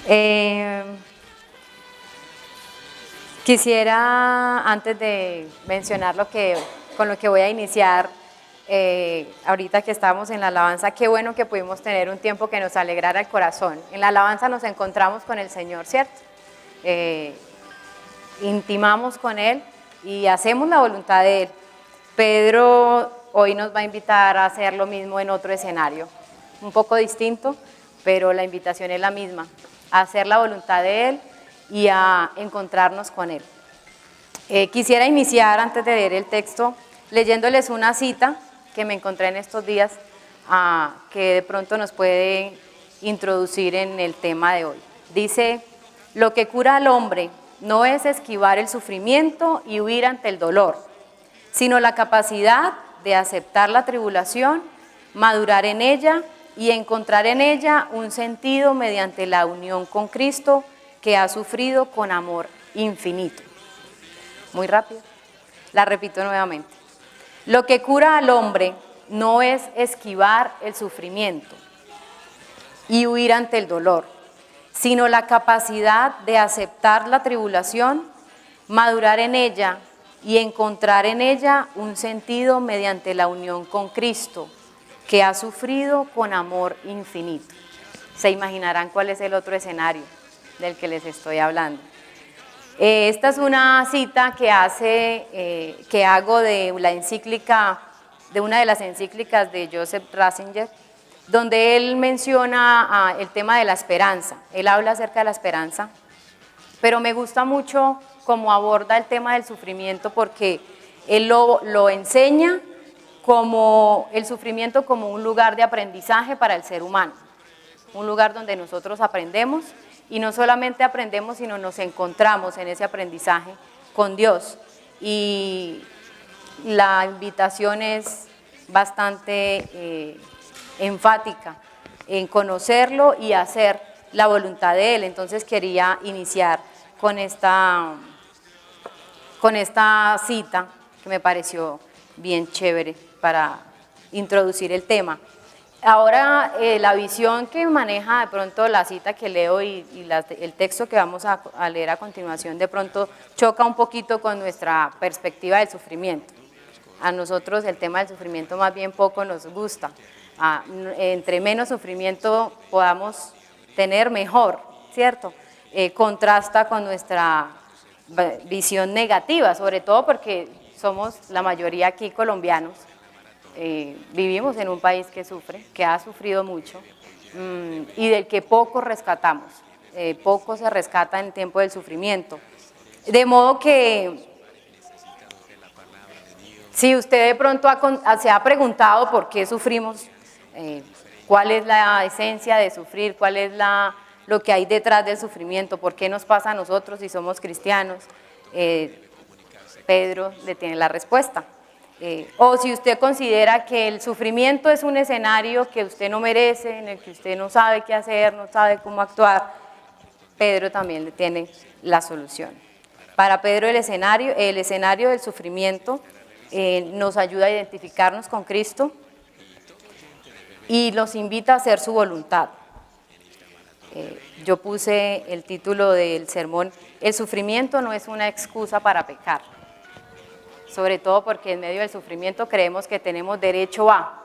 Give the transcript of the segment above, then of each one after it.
Eh, Quisiera, antes de mencionar con lo que voy a iniciar, ahorita que estamos en la alabanza, qué bueno que pudimos tener un tiempo que nos alegrara el corazón. En la alabanza nos encontramos con el Señor, ¿cierto? Intimamos con Él y hacemos la voluntad de Él. Pedro hoy nos va a invitar a hacer lo mismo en otro escenario, un poco distinto, pero la invitación es la misma, a hacer la voluntad de Él y a encontrarnos con Él. Quisiera iniciar, antes de leer el texto, leyéndoles una cita que me encontré en estos días, que de pronto nos puede introducir en el tema de hoy. Dice: lo que cura al hombre no es esquivar el sufrimiento y huir ante el dolor, sino la capacidad de aceptar la tribulación, madurar en ella y encontrar en ella un sentido mediante la unión con Cristo, que ha sufrido con amor infinito. Muy rápido, la repito nuevamente. Lo que cura al hombre no es esquivar el sufrimiento y huir ante el dolor, sino la capacidad de aceptar la tribulación, madurar en ella y encontrar en ella un sentido mediante la unión con Cristo, que ha sufrido con amor infinito. Se imaginarán cuál es el otro escenario del que les estoy hablando. Esta es una cita que hago de la encíclica, de una de las encíclicas de Joseph Ratzinger, donde él menciona el tema de la esperanza. Él habla acerca de la esperanza, pero me gusta mucho cómo aborda el tema del sufrimiento, porque él lo enseña como el sufrimiento como un lugar de aprendizaje para el ser humano, un lugar donde nosotros aprendemos, y no solamente aprendemos, sino nos encontramos en ese aprendizaje con Dios. Y la invitación es bastante enfática en conocerlo y hacer la voluntad de Él. Entonces quería iniciar con esta cita que me pareció bien chévere para introducir el tema. Ahora, la visión que maneja de pronto la cita que leo y el texto que vamos a leer a continuación de pronto choca un poquito con nuestra perspectiva del sufrimiento. A nosotros el tema del sufrimiento más bien poco nos gusta. Entre menos sufrimiento podamos tener, mejor, ¿cierto? Contrasta con nuestra visión negativa, sobre todo porque somos la mayoría aquí colombianos. Vivimos en un país que sufre, que ha sufrido mucho, y del que poco rescatamos, poco se rescata en tiempo del sufrimiento. De modo que, si usted de pronto se ha preguntado por qué sufrimos, cuál es la esencia de sufrir, cuál es lo que hay detrás del sufrimiento, por qué nos pasa a nosotros si somos cristianos, Pedro le tiene la respuesta. O si usted considera que el sufrimiento es un escenario que usted no merece, en el que usted no sabe qué hacer, no sabe cómo actuar, Pedro también le tiene la solución. Para Pedro el escenario del sufrimiento nos ayuda a identificarnos con Cristo y nos invita a hacer su voluntad. Yo puse el título del sermón: el sufrimiento no es una excusa para pecar. Sobre todo porque en medio del sufrimiento creemos que tenemos derecho a,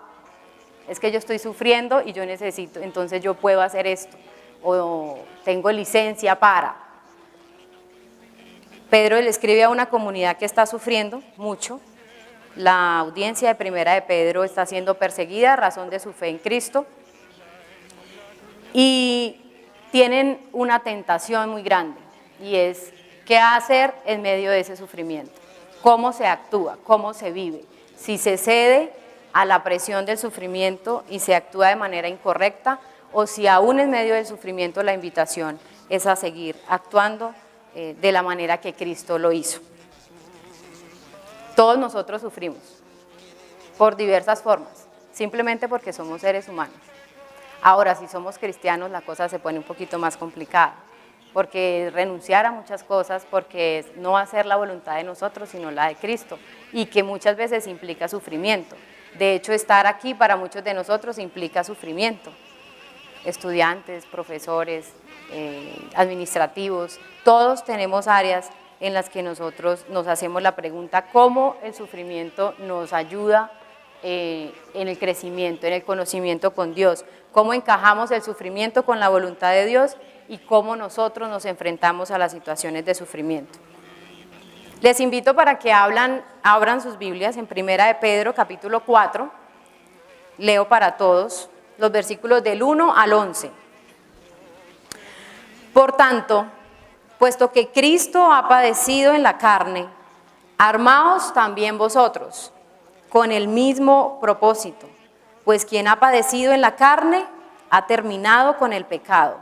es que yo estoy sufriendo y yo necesito, entonces yo puedo hacer esto, o tengo licencia para. Pedro le escribe a una comunidad que está sufriendo mucho. La audiencia de Primera de Pedro está siendo perseguida a razón de su fe en Cristo y tienen una tentación muy grande, y es qué hacer en medio de ese sufrimiento. Cómo se actúa, cómo se vive, si se cede a la presión del sufrimiento y se actúa de manera incorrecta, o si aún en medio del sufrimiento la invitación es a seguir actuando de la manera que Cristo lo hizo. Todos nosotros sufrimos por diversas formas, simplemente porque somos seres humanos. Ahora, si somos cristianos, la cosa se pone un poquito más complicada, porque renunciar a muchas cosas, porque es no hacer la voluntad de nosotros, sino la de Cristo, y que muchas veces implica sufrimiento. De hecho, estar aquí para muchos de nosotros implica sufrimiento. Estudiantes, profesores, administrativos, todos tenemos áreas en las que nosotros nos hacemos la pregunta cómo el sufrimiento nos ayuda en el crecimiento, en el conocimiento con Dios, cómo encajamos el sufrimiento con la voluntad de Dios y cómo nosotros nos enfrentamos a las situaciones de sufrimiento. Les invito para que abran sus Biblias en Primera de Pedro, capítulo 4, leo para todos los versículos del 1 al 11. Por tanto, puesto que Cristo ha padecido en la carne, armaos también vosotros, con el mismo propósito, pues quien ha padecido en la carne ha terminado con el pecado,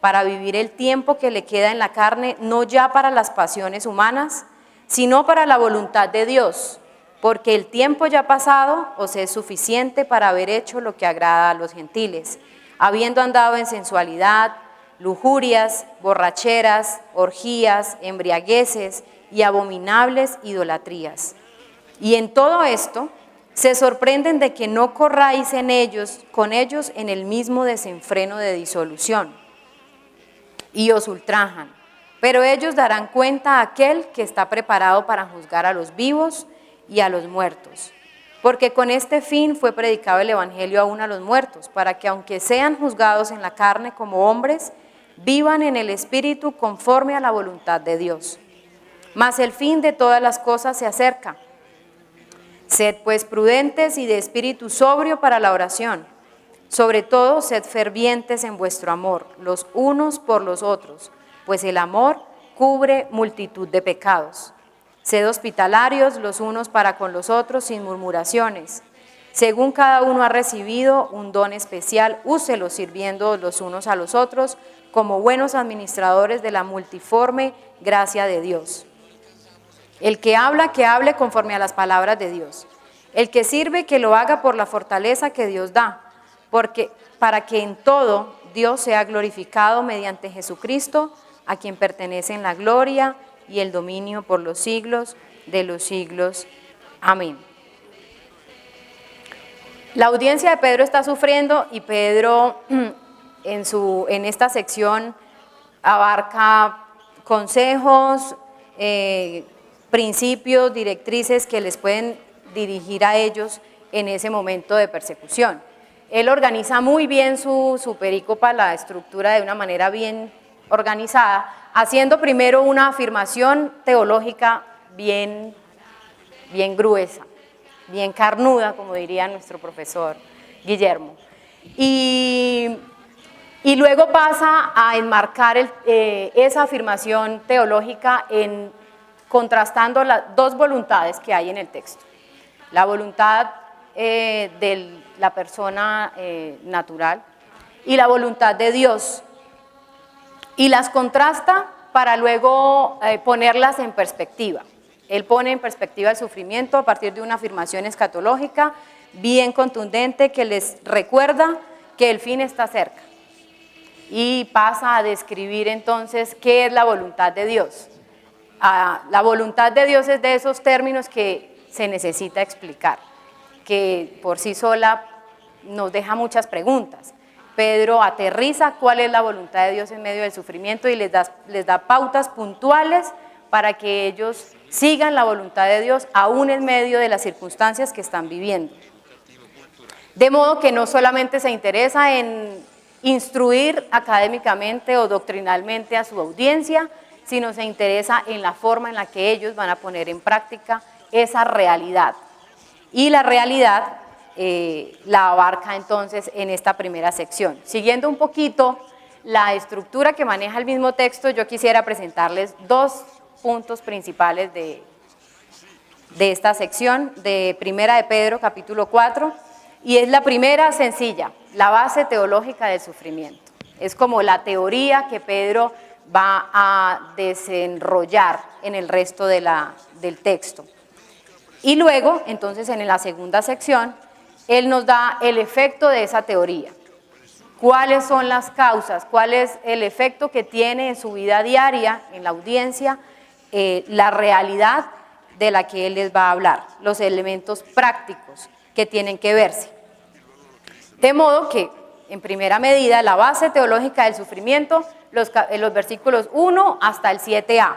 para vivir el tiempo que le queda en la carne, no ya para las pasiones humanas, sino para la voluntad de Dios, porque el tiempo ya pasado os es suficiente para haber hecho lo que agrada a los gentiles, habiendo andado en sensualidad, lujurias, borracheras, orgías, embriagueces y abominables idolatrías. Y en todo esto se sorprenden de que no corráis con ellos en el mismo desenfreno de disolución, y os ultrajan, pero ellos darán cuenta a aquel que está preparado para juzgar a los vivos y a los muertos. Porque con este fin fue predicado el evangelio aún a los muertos, para que aunque sean juzgados en la carne como hombres, vivan en el espíritu conforme a la voluntad de Dios. Mas el fin de todas las cosas se acerca. Sed pues prudentes y de espíritu sobrio para la oración. Sobre todo, sed fervientes en vuestro amor, los unos por los otros, pues el amor cubre multitud de pecados. Sed hospitalarios los unos para con los otros sin murmuraciones. Según cada uno ha recibido un don especial, úselo sirviendo los unos a los otros como buenos administradores de la multiforme gracia de Dios. El que hable conforme a las palabras de Dios. El que sirve, que lo haga por la fortaleza que Dios da, porque para que en todo Dios sea glorificado mediante Jesucristo, a quien pertenecen la gloria y el dominio por los siglos de los siglos. Amén. La audiencia de Pedro está sufriendo y Pedro en esta sección abarca consejos, principios, directrices que les pueden dirigir a ellos en ese momento de persecución. Él organiza muy bien su perícopa, la estructura de una manera bien organizada, haciendo primero una afirmación teológica bien gruesa, bien carnuda, como diría nuestro profesor Guillermo. Y luego pasa a enmarcar esa afirmación teológica contrastando las dos voluntades que hay en el texto. La voluntad de la persona natural y la voluntad de Dios. Y las contrasta para luego ponerlas en perspectiva. Él pone en perspectiva el sufrimiento a partir de una afirmación escatológica bien contundente que les recuerda que el fin está cerca. Y pasa a describir entonces qué es la voluntad de Dios. La voluntad de Dios es de esos términos que se necesita explicar, que por sí sola nos deja muchas preguntas. Pedro aterriza cuál es la voluntad de Dios en medio del sufrimiento y les da pautas puntuales para que ellos sigan la voluntad de Dios aún en medio de las circunstancias que están viviendo. De modo que no solamente se interesa en instruir académicamente o doctrinalmente a su audiencia, sino se interesa en la forma en la que ellos van a poner en práctica esa realidad. Y la realidad la abarca entonces en esta primera sección. Siguiendo un poquito la estructura que maneja el mismo texto, yo quisiera presentarles dos puntos principales de esta sección de Primera de Pedro, capítulo 4, y es la primera sencilla, la base teológica del sufrimiento. Es como la teoría que Pedro va a desenrollar en el resto del texto. Y luego, entonces, en la segunda sección, él nos da el efecto de esa teoría. ¿Cuáles son las causas? ¿Cuál es el efecto que tiene en su vida diaria, en la audiencia, la realidad de la que él les va a hablar? Los elementos prácticos que tienen que verse. De modo que, en primera medida, la base teológica del sufrimiento los versículos 1 hasta el 7a.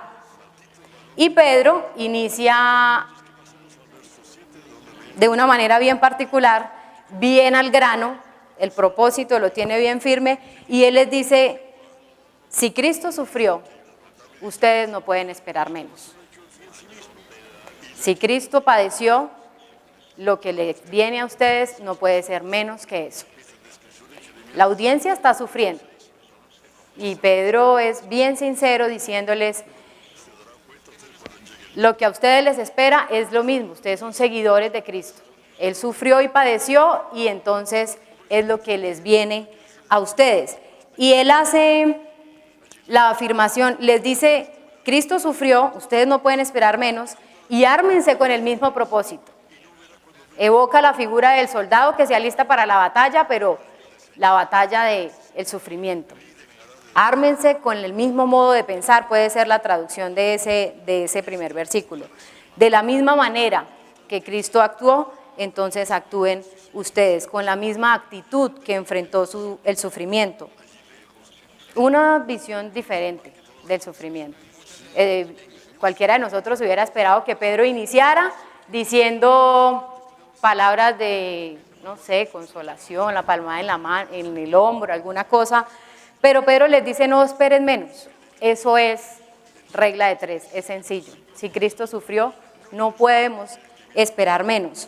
Y Pedro inicia de una manera bien particular, bien al grano, el propósito lo tiene bien firme, y él les dice, si Cristo sufrió, ustedes no pueden esperar menos. Si Cristo padeció, lo que les viene a ustedes no puede ser menos que eso. La audiencia está sufriendo, y Pedro es bien sincero diciéndoles, lo que a ustedes les espera es lo mismo, ustedes son seguidores de Cristo. Él sufrió y padeció, y entonces es lo que les viene a ustedes. Y él hace la afirmación, les dice, Cristo sufrió, ustedes no pueden esperar menos, y ármense con el mismo propósito. Evoca la figura del soldado que se alista para la batalla, pero la batalla del sufrimiento. Ármense con el mismo modo de pensar, puede ser la traducción de ese primer versículo. De la misma manera que Cristo actuó, entonces actúen ustedes, con la misma actitud que enfrentó el sufrimiento. Una visión diferente del sufrimiento. Cualquiera de nosotros hubiera esperado que Pedro iniciara diciendo palabras de, no sé, consolación, la palmada en la mano, en el hombro, alguna cosa, pero Pedro les dice, no esperen menos. Eso es regla de 3, es sencillo. Si Cristo sufrió, no podemos esperar menos.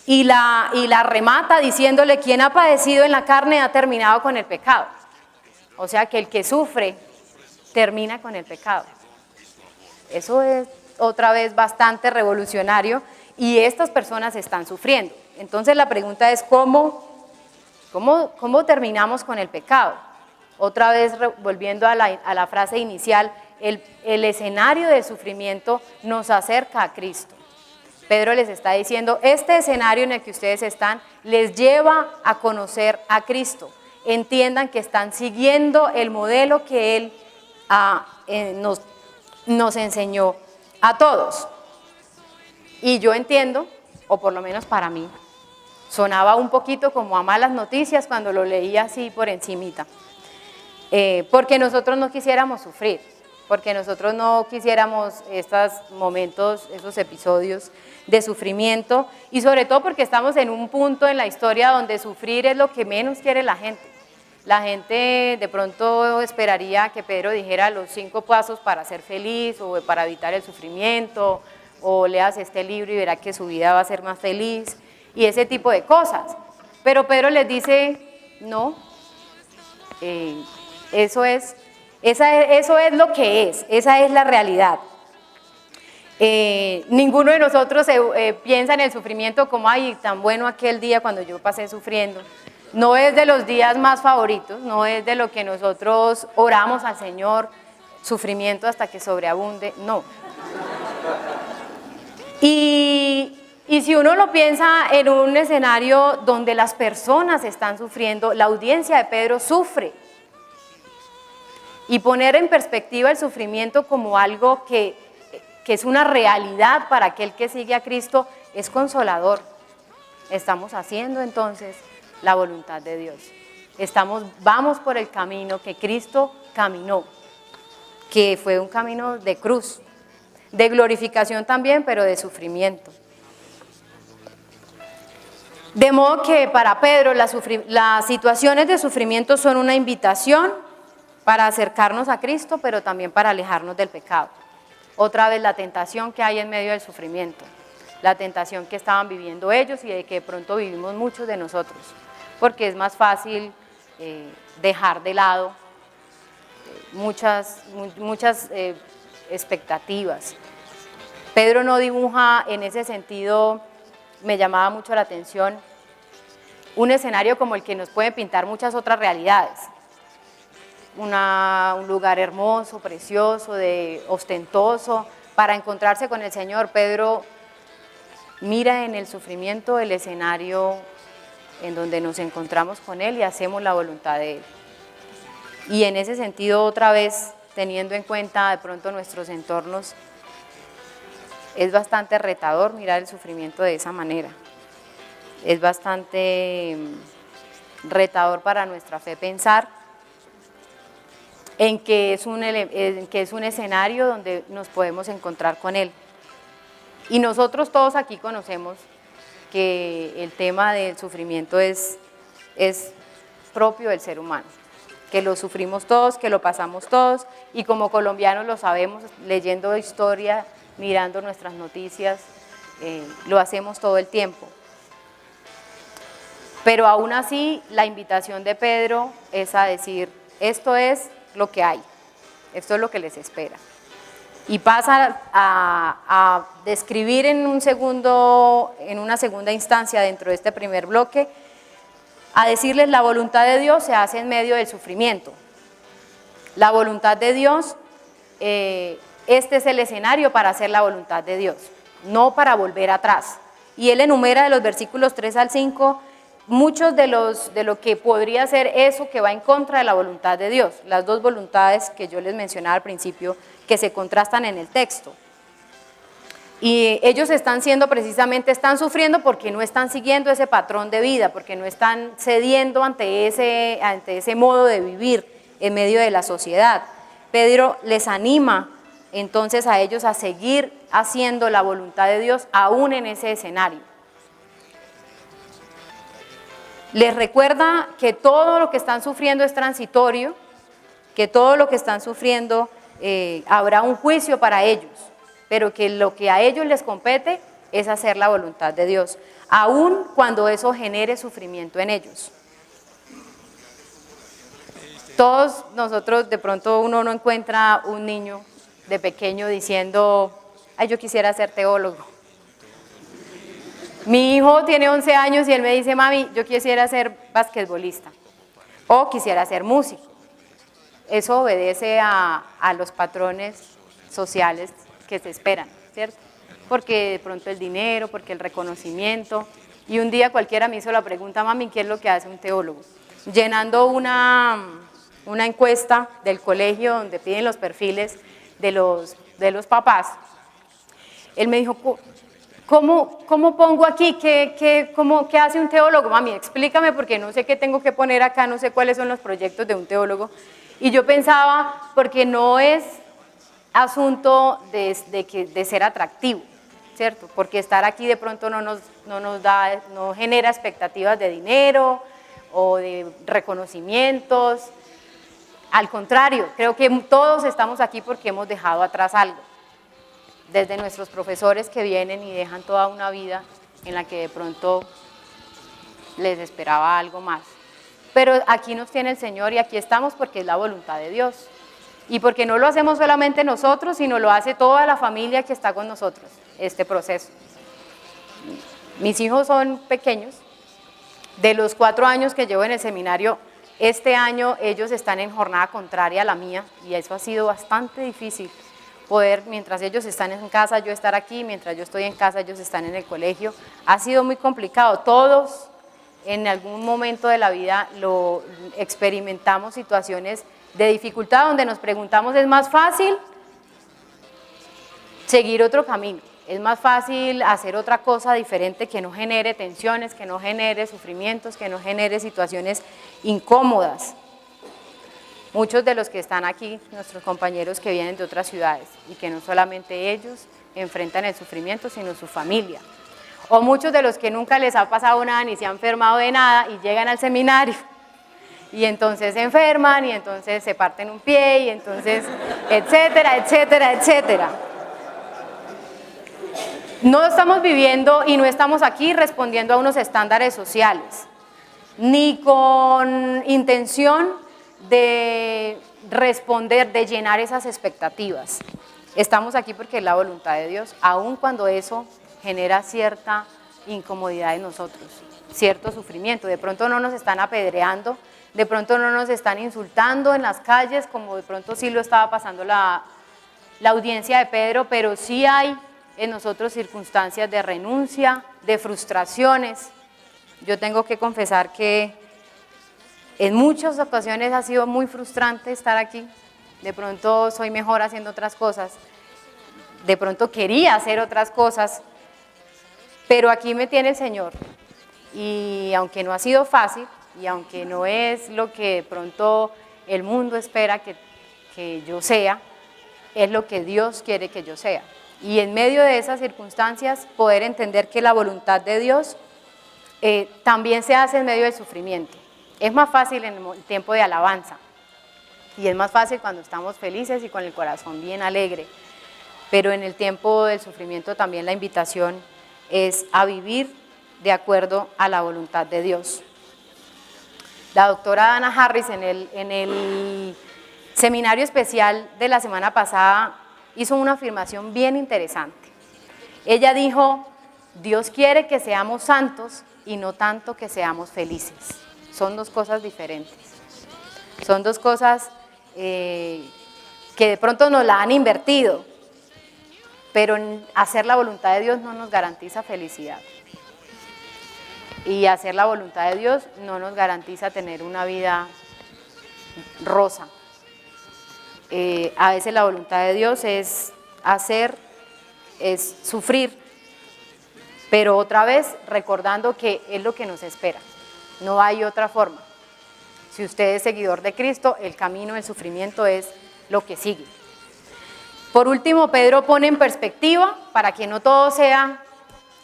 Y la remata diciéndole, quien ha padecido en la carne ha terminado con el pecado. O sea que el que sufre termina con el pecado. Eso es otra vez bastante revolucionario, y estas personas están sufriendo. Entonces la pregunta es, ¿cómo terminamos con el pecado? Otra vez volviendo a la frase inicial, el escenario del sufrimiento nos acerca a Cristo. Pedro les está diciendo, este escenario en el que ustedes están les lleva a conocer a Cristo. Entiendan que están siguiendo el modelo que Él nos enseñó a todos. Y yo entiendo, o por lo menos para mí, sonaba un poquito como a malas noticias cuando lo leía así por encimita. Porque nosotros no quisiéramos sufrir, porque nosotros no quisiéramos estos momentos, esos episodios de sufrimiento, y sobre todo porque estamos en un punto en la historia donde sufrir es lo que menos quiere la gente. La gente de pronto esperaría que Pedro dijera los 5 pasos para ser feliz o para evitar el sufrimiento, o leas este libro y verá que su vida va a ser más feliz, y ese tipo de cosas. Pero Pedro les dice, no, eso es lo que es, esa es la realidad. Ninguno de nosotros piensa en el sufrimiento como, ay, tan bueno aquel día cuando yo pasé sufriendo. No es de los días más favoritos, no es de lo que nosotros oramos al Señor, sufrimiento hasta que sobreabunde, no. Y si uno lo piensa en un escenario donde las personas están sufriendo, la audiencia de Pedro sufre. Y poner en perspectiva el sufrimiento como algo que es una realidad para aquel que sigue a Cristo es consolador. Estamos haciendo entonces la voluntad de Dios. Vamos por el camino que Cristo caminó, que fue un camino de cruz, de glorificación también, pero de sufrimiento. De modo que para Pedro las situaciones de sufrimiento son una invitación para acercarnos a Cristo, pero también para alejarnos del pecado. Otra vez la tentación que hay en medio del sufrimiento, la tentación que estaban viviendo ellos y de que de pronto vivimos muchos de nosotros, porque es más fácil dejar de lado muchas expectativas. Pedro no dibuja en ese sentido, me llamaba mucho la atención, un escenario como el que nos puede pintar muchas otras realidades. Un lugar hermoso, precioso, ostentoso, para encontrarse con el Señor. Pedro mira en el sufrimiento el escenario en donde nos encontramos con Él y hacemos la voluntad de Él. Y en ese sentido, otra vez, teniendo en cuenta de pronto nuestros entornos, es bastante retador mirar el sufrimiento de esa manera. Es bastante retador para nuestra fe pensar en que es un escenario donde nos podemos encontrar con Él. Y nosotros todos aquí conocemos que el tema del sufrimiento es propio del ser humano, que lo sufrimos todos, que lo pasamos todos, y como colombianos lo sabemos, leyendo historia, mirando nuestras noticias, lo hacemos todo el tiempo. Pero aún así, la invitación de Pedro es a decir, esto es lo que hay, esto es lo que les espera. Y pasa a describir en una segunda instancia dentro de este primer bloque, a decirles la voluntad de Dios se hace en medio del sufrimiento. La voluntad de Dios, este es el escenario para hacer la voluntad de Dios, no para volver atrás. Y él enumera de los versículos 3 al 5 muchos de lo que podría ser eso que va en contra de la voluntad de Dios, las dos voluntades que yo les mencionaba al principio, que se contrastan en el texto. Y ellos están sufriendo porque no están siguiendo ese patrón de vida, porque no están cediendo ante ese modo de vivir en medio de la sociedad. Pedro les anima entonces a ellos a seguir haciendo la voluntad de Dios aún en ese escenario. Les recuerda que todo lo que están sufriendo es transitorio, que todo lo que están sufriendo habrá un juicio para ellos, pero que lo que a ellos les compete es hacer la voluntad de Dios, aun cuando eso genere sufrimiento en ellos. Todos nosotros, de pronto uno no encuentra un niño de pequeño diciendo, ay, yo quisiera ser teólogo. Mi hijo tiene 11 años y él me dice, mami, yo quisiera ser basquetbolista o quisiera ser músico. Eso obedece a los patrones sociales que se esperan, ¿cierto? Porque de pronto el dinero, porque el reconocimiento. Y un día cualquiera me hizo la pregunta, mami, ¿qué es lo que hace un teólogo? Llenando una encuesta del colegio donde piden los perfiles de los papás, él me dijo, ¿cómo pongo aquí? ¿Qué hace un teólogo? Mami, explícame porque no sé qué tengo que poner acá, no sé cuáles son los proyectos de un teólogo. Y yo pensaba, porque no es asunto de ser atractivo, ¿cierto? Porque estar aquí de pronto no genera expectativas de dinero o de reconocimientos. Al contrario, creo que todos estamos aquí porque hemos dejado atrás algo. Desde nuestros profesores que vienen y dejan toda una vida en la que de pronto les esperaba algo más. Pero aquí nos tiene el Señor y aquí estamos porque es la voluntad de Dios. Y porque no lo hacemos solamente nosotros, sino lo hace toda la familia que está con nosotros, este proceso. Mis hijos son pequeños, de los 4 años que llevo en el seminario, este año ellos están en jornada contraria a la mía y eso ha sido bastante difícil. Poder, mientras ellos están en casa, yo estar aquí, mientras yo estoy en casa, ellos están en el colegio. Ha sido muy complicado. Todos en algún momento de la vida lo experimentamos situaciones de dificultad donde nos preguntamos, ¿es más fácil seguir otro camino? ¿Es más fácil hacer otra cosa diferente que no genere tensiones, que no genere sufrimientos, que no genere situaciones incómodas? Muchos de los que están aquí, nuestros compañeros que vienen de otras ciudades y que no solamente ellos enfrentan el sufrimiento, sino su familia. O muchos de los que nunca les ha pasado nada ni se han enfermado de nada y llegan al seminario y entonces se enferman y entonces se parten un pie y entonces, etcétera, etcétera, etcétera. No estamos viviendo y no estamos aquí respondiendo a unos estándares sociales, ni con intención de responder, de llenar esas expectativas. Estamos aquí porque es la voluntad de Dios, aun cuando eso genera cierta incomodidad en nosotros, cierto sufrimiento. De pronto no nos están apedreando, de pronto no nos están insultando en las calles, como de pronto sí lo estaba pasando la audiencia de Pedro, pero sí hay en nosotros circunstancias de renuncia, de frustraciones. Yo tengo que confesar que en muchas ocasiones ha sido muy frustrante estar aquí. De pronto soy mejor haciendo otras cosas, de pronto quería hacer otras cosas, pero aquí me tiene el Señor. Y aunque no ha sido fácil, y aunque no es lo que de pronto el mundo espera que yo sea, es lo que Dios quiere que yo sea. Y en medio de esas circunstancias, poder entender que la voluntad de Dios también se hace en medio del sufrimiento. Es más fácil en el tiempo de alabanza, y es más fácil cuando estamos felices y con el corazón bien alegre, pero en el tiempo del sufrimiento también la invitación es a vivir de acuerdo a la voluntad de Dios. La doctora Dana Harris en el seminario especial de la semana pasada hizo una afirmación bien interesante. Ella dijo: Dios quiere que seamos santos y no tanto que seamos felices. Son dos cosas diferentes. Son dos cosas que de pronto nos la han invertido, pero hacer la voluntad de Dios no nos garantiza felicidad. Y hacer la voluntad de Dios no nos garantiza tener una vida rosa. A veces la voluntad de Dios es sufrir, pero otra vez recordando que es lo que nos espera, no hay otra forma. Si usted es seguidor de Cristo, el camino del sufrimiento es lo que sigue. Por último, Pedro pone en perspectiva, para que no todo sea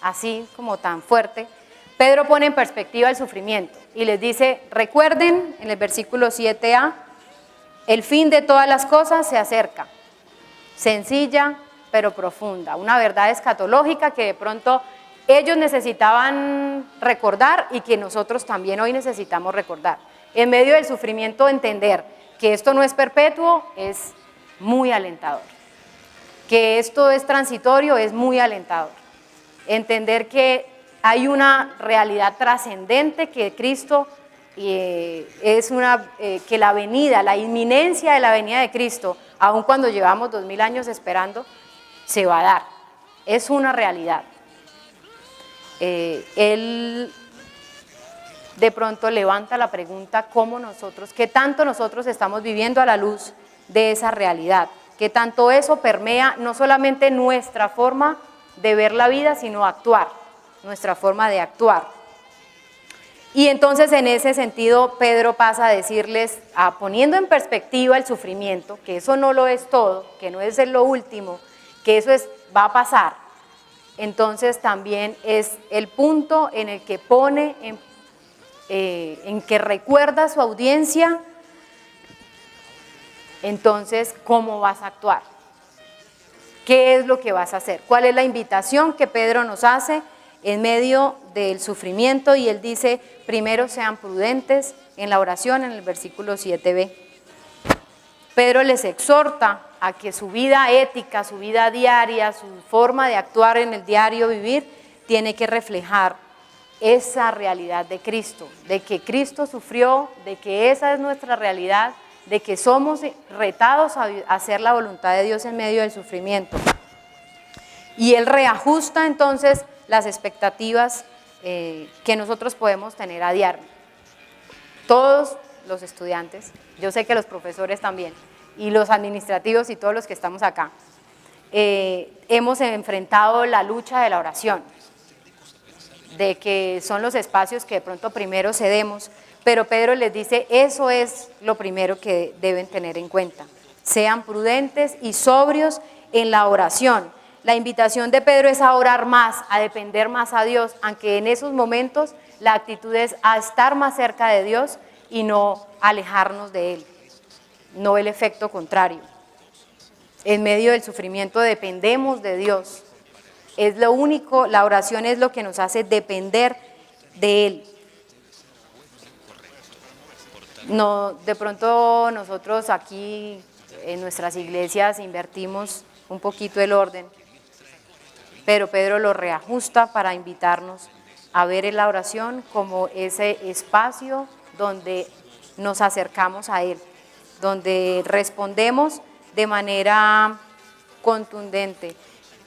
así como tan fuerte, Pedro pone en perspectiva el sufrimiento y les dice: recuerden en el versículo 7a, el fin de todas las cosas se acerca, sencilla pero profunda, una verdad escatológica que de pronto ellos necesitaban recordar y que nosotros también hoy necesitamos recordar. En medio del sufrimiento, entender que esto no es perpetuo es muy alentador, que esto es transitorio es muy alentador, entender que hay una realidad trascendente, que Cristo que la venida, la inminencia de la venida de Cristo, aun cuando llevamos 2000 años esperando, se va a dar, es una realidad. Él de pronto levanta la pregunta: ¿cómo nosotros, qué tanto nosotros estamos viviendo a la luz de esa realidad? ¿Qué tanto eso permea no solamente nuestra forma de ver la vida, sino actuar, nuestra forma de actuar? Y entonces en ese sentido Pedro pasa a decirles, poniendo en perspectiva el sufrimiento, que eso no lo es todo, que no es lo último, que eso va a pasar. Entonces también es el punto en el que pone, en que recuerda a su audiencia, entonces, ¿cómo vas a actuar? ¿Qué es lo que vas a hacer? ¿Cuál es la invitación que Pedro nos hace en medio del sufrimiento? Y él dice: primero sean prudentes en la oración, en el versículo 7b. Pedro les exhorta a que su vida ética, su vida diaria, su forma de actuar en el diario vivir, tiene que reflejar esa realidad de Cristo, de que Cristo sufrió, de que esa es nuestra realidad, de que somos retados a hacer la voluntad de Dios en medio del sufrimiento. Y él reajusta entonces las expectativas que nosotros podemos tener a diario. Todos los estudiantes, yo sé que los profesores también, y los administrativos y todos los que estamos acá, hemos enfrentado la lucha de la oración, de que son los espacios que de pronto primero cedemos, pero Pedro les dice: eso es lo primero que deben tener en cuenta. Sean prudentes y sobrios en la oración. La invitación de Pedro es a orar más, a depender más a Dios, aunque en esos momentos la actitud es a estar más cerca de Dios y no alejarnos de Él, no el efecto contrario. En medio del sufrimiento dependemos de Dios, es lo único, la oración es lo que nos hace depender de Él. No, de pronto nosotros aquí en nuestras iglesias invertimos un poquito el orden, pero Pedro lo reajusta para invitarnos a ver en la oración como ese espacio donde nos acercamos a Él, donde respondemos de manera contundente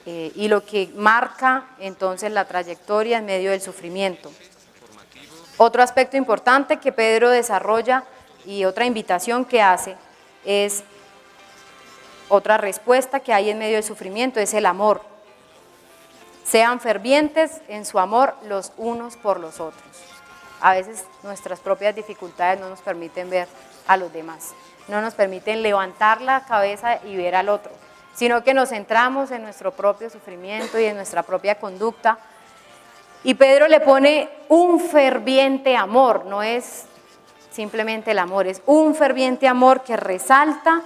y lo que marca entonces la trayectoria en medio del sufrimiento. Otro aspecto importante que Pedro desarrolla y otra invitación que hace es, otra respuesta que hay en medio del sufrimiento es el amor. Sean fervientes en su amor los unos por los otros. A veces nuestras propias dificultades no nos permiten ver a los demás. no nos permiten levantar la cabeza y ver al otro, sino que nos centramos en nuestro propio sufrimiento y en nuestra propia conducta. Y Pedro le pone un ferviente amor, no es simplemente el amor, es un ferviente amor que resalta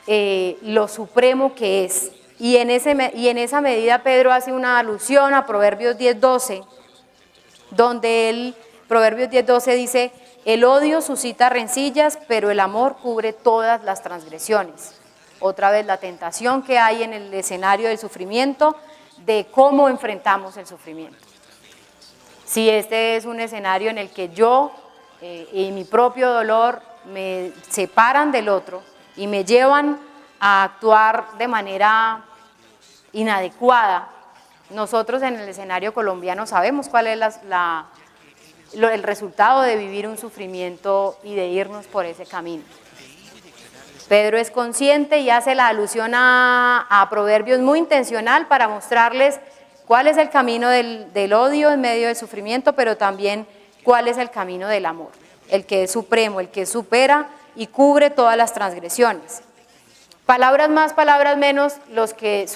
lo supremo que es. Y en esa medida Pedro hace una alusión a Proverbios 10:12, donde Proverbios 10:12 dice: el odio suscita rencillas, pero el amor cubre todas las transgresiones. Otra vez la tentación que hay en el escenario del sufrimiento, de cómo enfrentamos el sufrimiento. Si este es un escenario en el que yo y mi propio dolor me separan del otro y me llevan a actuar de manera inadecuada, nosotros en el escenario colombiano sabemos cuál es el resultado de vivir un sufrimiento y de irnos por ese camino. Pedro es consciente y hace la alusión a Proverbios muy intencional para mostrarles cuál es el camino del odio en medio del sufrimiento, pero también cuál es el camino del amor, el que es supremo, el que supera y cubre todas las transgresiones. Palabras más, palabras menos, los que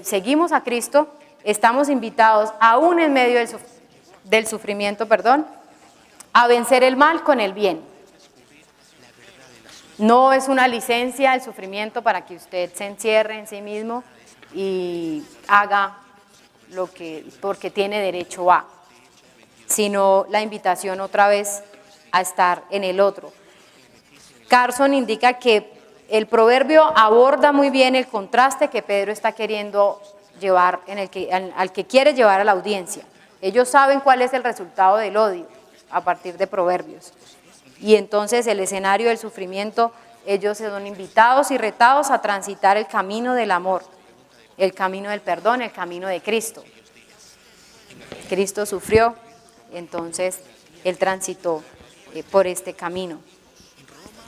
seguimos a Cristo, estamos invitados, aún en medio del sufrimiento, a vencer el mal con el bien. No es una licencia el sufrimiento para que usted se encierre en sí mismo y haga porque tiene derecho a, sino la invitación otra vez a estar en el otro. Carson indica que el proverbio aborda muy bien el contraste que Pedro está queriendo llevar, al que quiere llevar a la audiencia. Ellos saben cuál es el resultado del odio a partir de Proverbios. Y entonces el escenario del sufrimiento, ellos son invitados y retados a transitar el camino del amor, el camino del perdón, el camino de Cristo. Cristo sufrió, entonces Él transitó por este camino.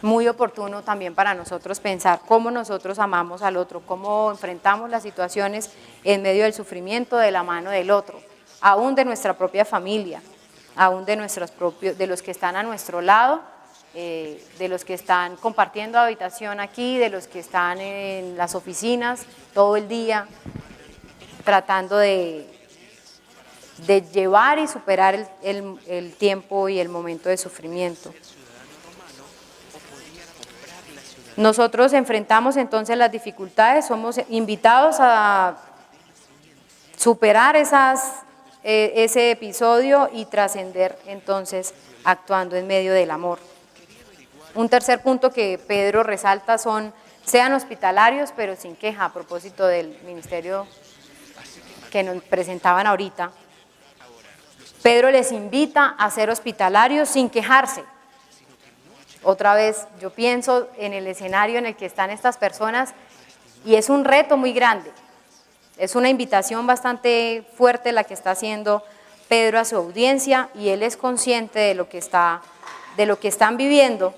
Muy oportuno también para nosotros pensar cómo nosotros amamos al otro, cómo enfrentamos las situaciones en medio del sufrimiento de la mano del otro, aún de nuestra propia familia, aún de los que están a nuestro lado, de los que están compartiendo habitación aquí, de los que están en las oficinas todo el día, tratando de llevar y superar el tiempo y el momento de sufrimiento. Nosotros enfrentamos entonces las dificultades, somos invitados a superar ese episodio y trascender entonces actuando en medio del amor. Un tercer punto que Pedro resalta sean hospitalarios pero sin queja, a propósito del ministerio que nos presentaban ahorita. Pedro les invita a ser hospitalarios sin quejarse. Otra vez, yo pienso en el escenario en el que están estas personas y es un reto muy grande. Es una invitación bastante fuerte la que está haciendo Pedro a su audiencia y él es consciente de lo que están viviendo.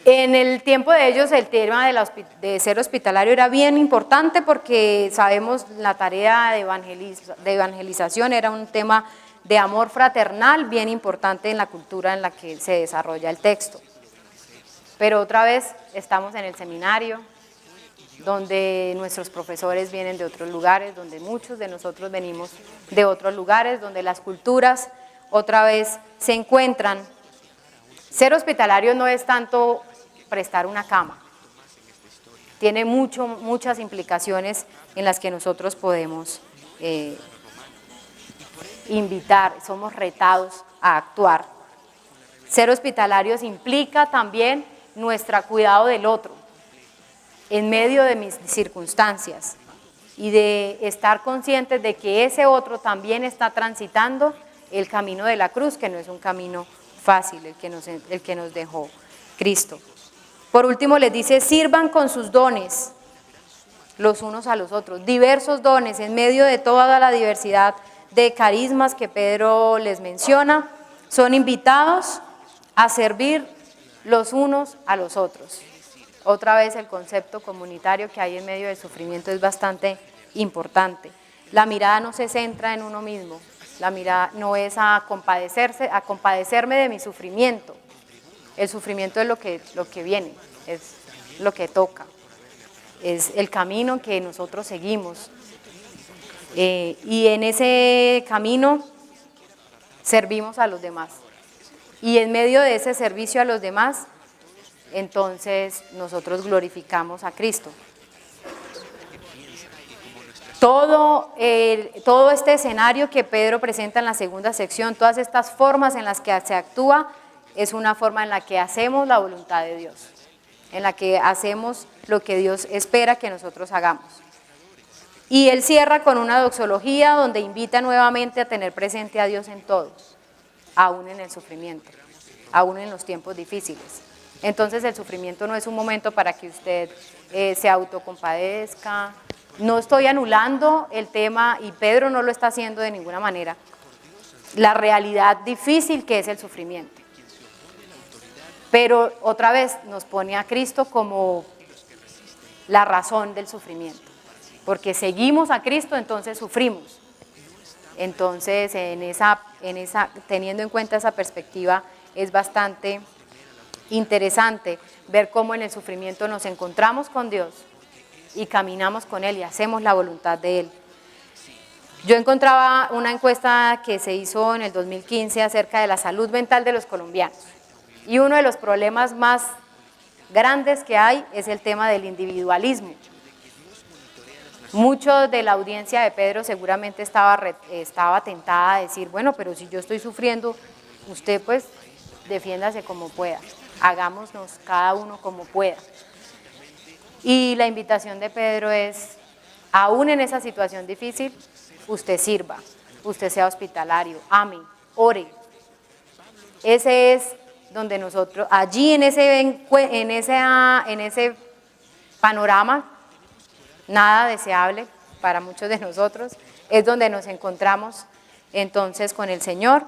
En el tiempo de ellos el tema de ser hospitalario era bien importante porque sabemos la tarea de evangelización era un tema de amor fraternal bien importante en la cultura en la que se desarrolla el texto. Pero otra vez estamos en el seminario, donde nuestros profesores vienen de otros lugares, donde muchos de nosotros venimos de otros lugares, donde las culturas otra vez se encuentran. Ser hospitalario no es tanto prestar una cama, tiene muchas implicaciones en las que nosotros podemos invitar, somos retados a actuar. Ser hospitalarios implica también nuestro cuidado del otro en medio de mis circunstancias y de estar conscientes de que ese otro también está transitando el camino de la cruz, que no es un camino fácil el que nos dejó Cristo. Por último les dice, sirvan con sus dones los unos a los otros, diversos dones en medio de toda la diversidad de carismas que Pedro les menciona, son invitados a servir los unos a los otros. Otra vez el concepto comunitario que hay en medio del sufrimiento es bastante importante. La mirada no se centra en uno mismo, la mirada no es a compadecerme de mi sufrimiento, El sufrimiento es lo que viene, es lo que toca, es el camino que nosotros seguimos. Y en ese camino servimos a los demás. Y en medio de ese servicio a los demás, entonces nosotros glorificamos a Cristo. Todo este escenario que Pedro presenta en la segunda sección, todas estas formas en las que se actúa, es una forma en la que hacemos la voluntad de Dios, en la que hacemos lo que Dios espera que nosotros hagamos. Y él cierra con una doxología donde invita nuevamente a tener presente a Dios en todos, aún en el sufrimiento, aún en los tiempos difíciles. Entonces el sufrimiento no es un momento para que usted se autocompadezca. No estoy anulando el tema, y Pedro no lo está haciendo de ninguna manera, la realidad difícil que es el sufrimiento. Pero otra vez nos pone a Cristo como la razón del sufrimiento. Porque seguimos a Cristo, entonces sufrimos. Entonces, teniendo en cuenta esa perspectiva, es bastante interesante ver cómo en el sufrimiento nos encontramos con Dios y caminamos con Él y hacemos la voluntad de Él. Yo encontraba una encuesta que se hizo en el 2015 acerca de la salud mental de los colombianos. Y uno de los problemas más grandes que hay es el tema del individualismo. Mucho de la audiencia de Pedro seguramente estaba tentada a decir, bueno, pero si yo estoy sufriendo, usted pues defiéndase como pueda, hagámonos cada uno como pueda. Y la invitación de Pedro es, aún en esa situación difícil, usted sirva, usted sea hospitalario, ame, ore. Ese es donde nosotros, allí en ese panorama, nada deseable para muchos de nosotros, es donde nos encontramos entonces con el Señor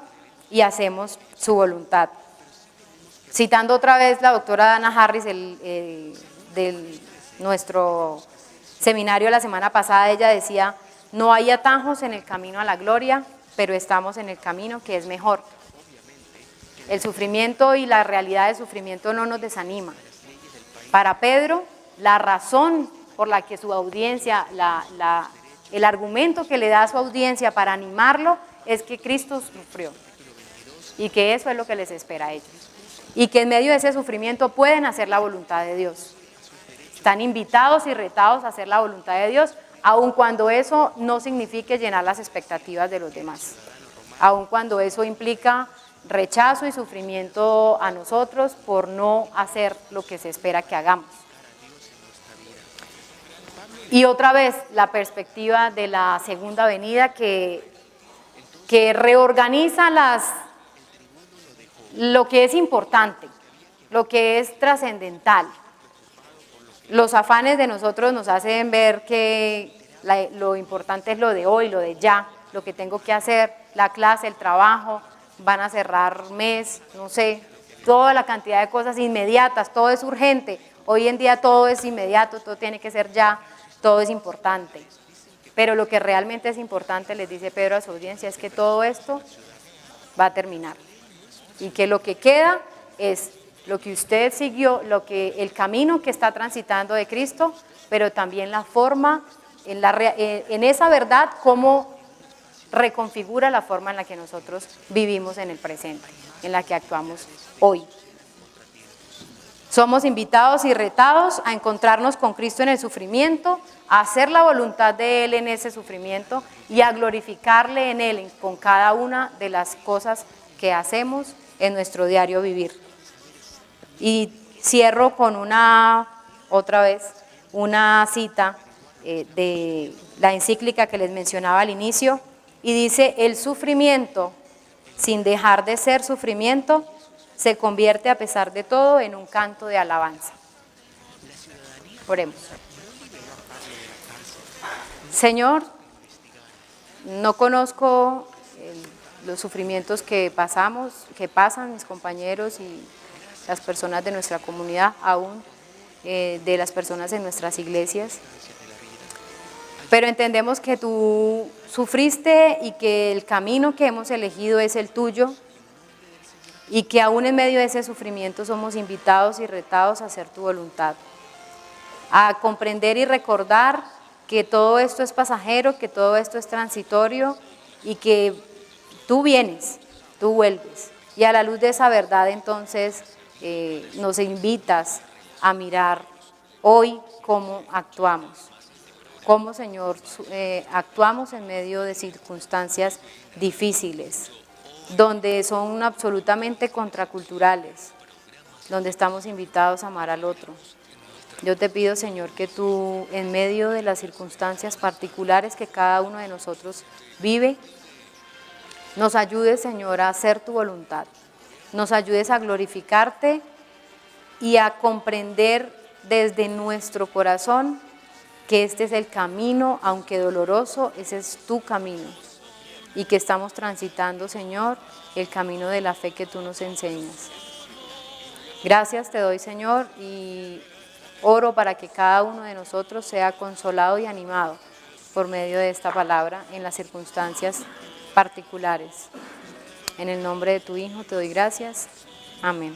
y hacemos su voluntad. Citando otra vez la doctora Dana Harris del nuestro seminario la semana pasada, ella decía, no hay atajos en el camino a la gloria, pero estamos en el camino que es mejor. El sufrimiento y la realidad del sufrimiento no nos desanima. Para Pedro, la razón por la que su audiencia, el argumento que le da a su audiencia para animarlo es que Cristo sufrió y que eso es lo que les espera a ellos. Y que en medio de ese sufrimiento pueden hacer la voluntad de Dios. Están invitados y retados a hacer la voluntad de Dios, aun cuando eso no signifique llenar las expectativas de los demás, aun cuando eso implica rechazo y sufrimiento a nosotros por no hacer lo que se espera que hagamos. Y otra vez la perspectiva de la segunda venida que reorganiza lo que es importante, lo que es trascendental. Los afanes de nosotros nos hacen ver que lo importante es lo de hoy, lo de ya, lo que tengo que hacer, la clase, el trabajo, van a cerrar mes, no sé, toda la cantidad de cosas inmediatas, todo es urgente. Hoy en día todo es inmediato, todo tiene que ser ya, todo es importante. Pero lo que realmente es importante, les dice Pedro a su audiencia, es que todo esto va a terminar. Y que lo que queda es lo que usted siguió, el camino que está transitando de Cristo, pero también la forma, en esa verdad, cómo reconfigura la forma en la que nosotros vivimos en el presente, en la que actuamos hoy. Somos invitados y retados a encontrarnos con Cristo en el sufrimiento, a hacer la voluntad de Él en ese sufrimiento y a glorificarle en Él con cada una de las cosas que hacemos en nuestro diario vivir. Y cierro con otra vez, una cita de la encíclica que les mencionaba al inicio, y dice, el sufrimiento, sin dejar de ser sufrimiento, se convierte a pesar de todo en un canto de alabanza. Oremos. Señor, no conozco los sufrimientos que pasan mis compañeros y las personas de nuestra comunidad, aún de las personas en nuestras iglesias, pero entendemos que tú sufriste y que el camino que hemos elegido es el tuyo, y que aún en medio de ese sufrimiento somos invitados y retados a hacer tu voluntad, a comprender y recordar que todo esto es pasajero, que todo esto es transitorio y que tú vienes, tú vuelves. Y a la luz de esa verdad entonces nos invitas a mirar hoy cómo actuamos. Cómo, Señor, actuamos en medio de circunstancias difíciles, donde son absolutamente contraculturales, donde estamos invitados a amar al otro. Yo te pido, Señor, que tú, en medio de las circunstancias particulares que cada uno de nosotros vive, nos ayudes, Señor, a hacer tu voluntad, nos ayudes a glorificarte y a comprender desde nuestro corazón que este es el camino, aunque doloroso, ese es tu camino, y que estamos transitando, Señor, el camino de la fe que tú nos enseñas. Gracias te doy, Señor, y oro para que cada uno de nosotros sea consolado y animado por medio de esta palabra en las circunstancias particulares. En el nombre de tu Hijo te doy gracias. Amén.